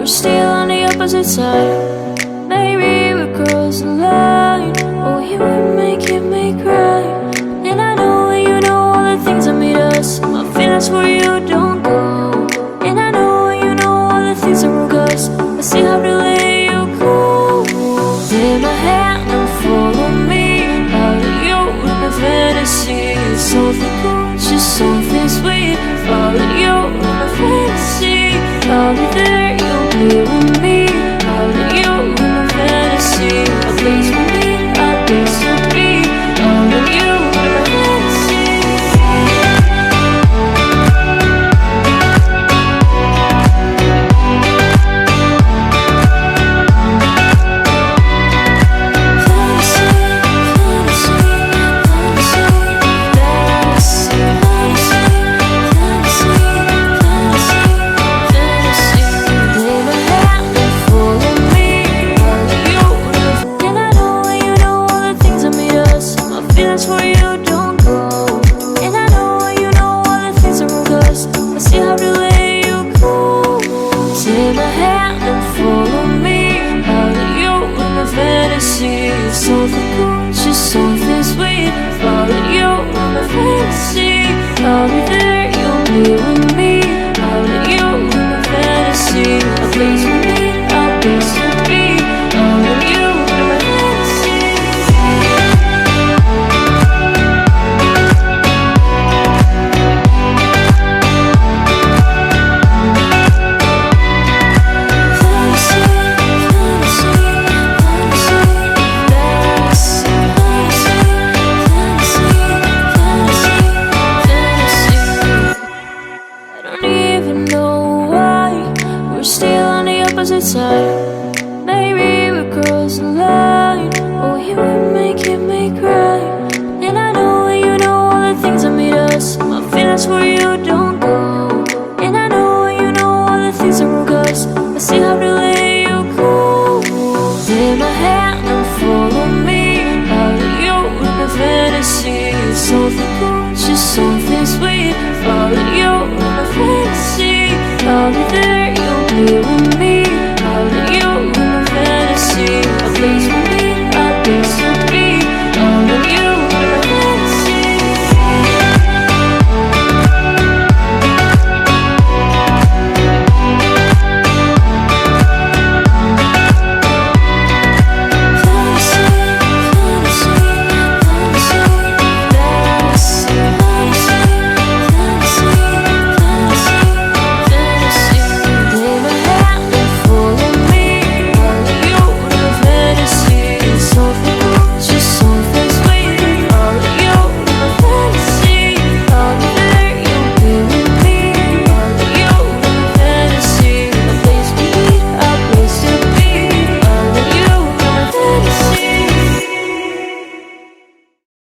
we're still on the opposite side. Maybe we're crossing the line. Oh, you would make right. And I know you know all the things that made us. My feelings for you don't go. And I know you know all the things that broke us. I still have to let you go. Take my hand and follow me. Out of you in my fantasy. Something cool, just something sweet. Follow you in my fantasy. I'll be there, you'll be with me. Out of you in my fantasy. A place for me, a place for me. Out of you in my fantasy. For you don't go. And I know you know all the things that broke us. I still have to let you go. Take my hand and follow me. Out of you in my fantasy. Something cool, just something sweet. Follow you in my fantasy. I'll be there, you'll be with me. Out of you in my fantasy. A place for me, a place for me. Out of you in my fantasy. Side. Maybe we're crossing the line. Oh, you would make right. And I know you know all the things that made us. My feelings for you don't go. And I know you know all the things that broke us. I still have to let you go. Take my hand and follow me. Out of you in my fantasy. Something cool, just something sweet. Follow you in my fantasy. I'll be there, you'll be with me.